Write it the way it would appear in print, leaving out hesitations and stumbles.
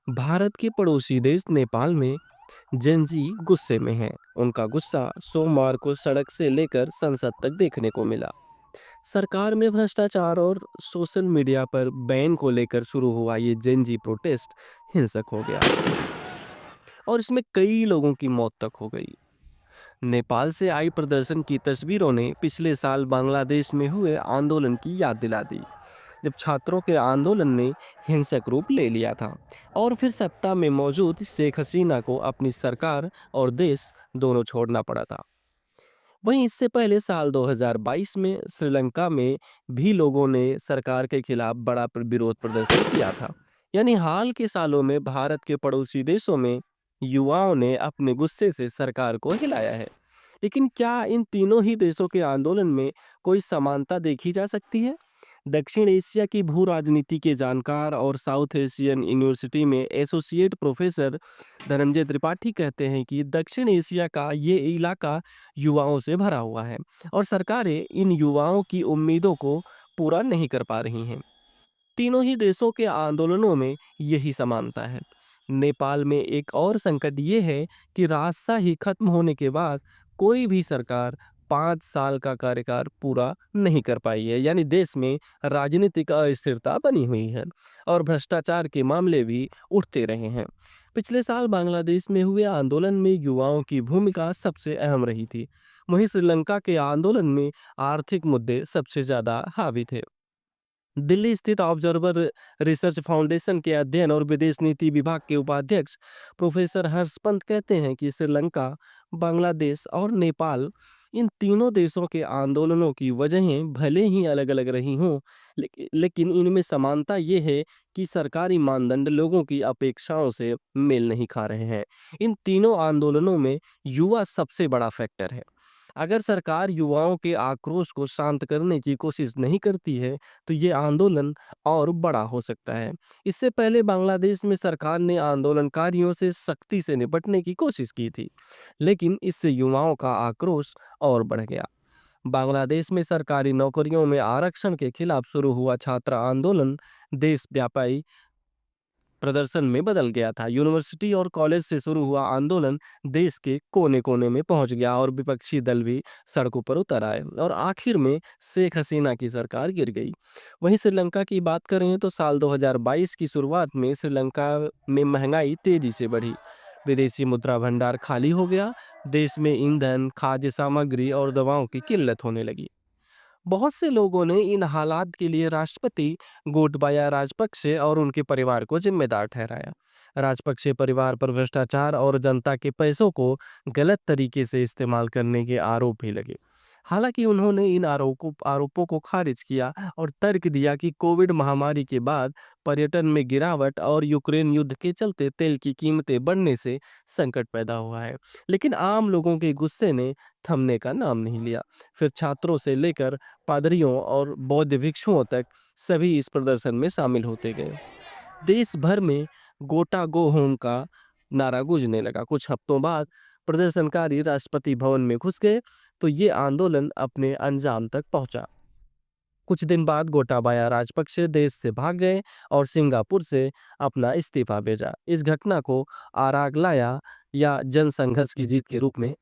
भारत के पड़ोसी देश नेपाल में जेन जी गुस्से में हैं। उनका गुस्सा सोमवार को सड़क से लेकर संसद तक देखने को मिला। सरकार में भ्रष्टाचार और सोशल मीडिया पर बैन को लेकर शुरू हुआ ये जेन जी प्रोटेस्ट हिंसक हो गया और इसमें कई लोगों की मौत तक हो गई। नेपाल से आई प्रदर्शन की तस्वीरों ने पिछले साल बांग्लादेश में हुए आंदोलन की याद दिला दी, जब छात्रों के आंदोलन ने हिंसक रूप ले लिया था और फिर सत्ता में मौजूद शेख हसीना को अपनी सरकार और देश दोनों छोड़ना पड़ा था। वहीं इससे पहले साल 2022 में श्रीलंका में भी लोगों ने सरकार के खिलाफ बड़ा विरोध प्रदर्शन किया था। यानी हाल के सालों में भारत के पड़ोसी देशों में युवाओं ने अपने गुस्से से सरकार को हिलाया है। लेकिन क्या इन तीनों ही देशों के आंदोलन में कोई समानता देखी जा सकती है? दक्षिण एशिया की भू राजनीति के जानकार और साउथ एशियन यूनिवर्सिटी में एसोसिएट प्रोफेसर धनंजय त्रिपाठी कहते हैं कि दक्षिण एशिया का ये इलाका युवाओं से भरा हुआ है और सरकारें इन युवाओं की उम्मीदों को पूरा नहीं कर पा रही हैं। तीनों ही देशों के आंदोलनों में यही समानता है। नेपाल में एक और संकट ये है कि राजशाही खत्म होने के बाद कोई भी सरकार 5 साल का कार्यकाल पूरा नहीं कर पाई है। यानी देश में राजनीतिक अस्थिरता बनी हुई है और भ्रष्टाचार के मामले भी उठते रहे हैं। पिछले साल बांग्लादेश में हुए आंदोलन में युवाओं की भूमिका सबसे अहम रही थी। वहीं श्रीलंका के आंदोलन में आर्थिक मुद्दे सबसे ज्यादा हावी थे। दिल्ली स्थित ऑब्जर्वर रिसर्च फाउंडेशन के अध्ययन और विदेश नीति विभाग के उपाध्यक्ष प्रोफेसर हर्ष पंत कहते हैं कि श्रीलंका, बांग्लादेश और नेपाल, इन तीनों देशों के आंदोलनों की वजहें भले ही अलग-अलग रही हों, लेकिन इनमें समानता ये है कि सरकारी मानदंड लोगों की अपेक्षाओं से मेल नहीं खा रहे हैं। इन तीनों आंदोलनों में युवा सबसे बड़ा फैक्टर है। अगर सरकार युवाओं के आक्रोश को शांत करने की कोशिश नहीं करती है, तो ये आंदोलन और बड़ा हो सकता है। इससे पहले बांग्लादेश में सरकार ने आंदोलनकारियों से सख्ती से निपटने की कोशिश की थी, लेकिन इससे युवाओं का आक्रोश और बढ़ गया। बांग्लादेश में सरकारी नौकरियों में आरक्षण के खिलाफ शुरू हुआ छात्र आंदोलन देशव्यापी प्रदर्शन में बदल गया था। यूनिवर्सिटी और कॉलेज से शुरू हुआ आंदोलन देश के कोने-कोने में पहुंच गया और विपक्षी दल भी सड़कों पर उतर आए और आखिर में शेख हसीना की सरकार गिर गई। वहीं श्रीलंका की बात करें तो साल 2022 की शुरुआत में श्रीलंका में महंगाई तेजी से बढ़ी। विदेशी मुद्रा भंडार खाली हो गया। देश में ईंधन, खाद्य सामग्री और दवाओं की किल्लत होने लगी। बहुत से लोगों ने इन हालात के लिए राष्ट्रपति गोटबाया राजपक्षे और उनके परिवार को जिम्मेदार ठहराया। राजपक्षे परिवार पर भ्रष्टाचार और जनता के पैसों को गलत तरीके से इस्तेमाल करने के आरोप भी लगे। हालांकि उन्होंने इन आरोपों को खारिज किया और तर्क दिया कि कोविड महामारी के बाद पर्यटन में गिरावट और यूक्रेन युद्ध के चलते तेल की कीमतें बढ़ने से संकट पैदा हुआ है। लेकिन आम लोगों के गुस्से ने थमने का नाम नहीं लिया। फिर छात्रों से लेकर पादरियों और बौद्ध भिक्षुओं तक सभी इस प्रदर्शन में शामिल होते गए। देश भर में गोटा गो होम का नारा गूंजने लगा। कुछ हफ्तों बाद प्रदर्शनकारी राष्ट्रपति भवन में घुस गए तो ये आंदोलन अपने अंजाम तक पहुंचा। कुछ दिन बाद गोटाबाया राजपक्षे देश से भाग गए और सिंगापुर से अपना इस्तीफा भेजा। इस घटना को आरागलाया या जनसंघर्ष की जीत के रूप में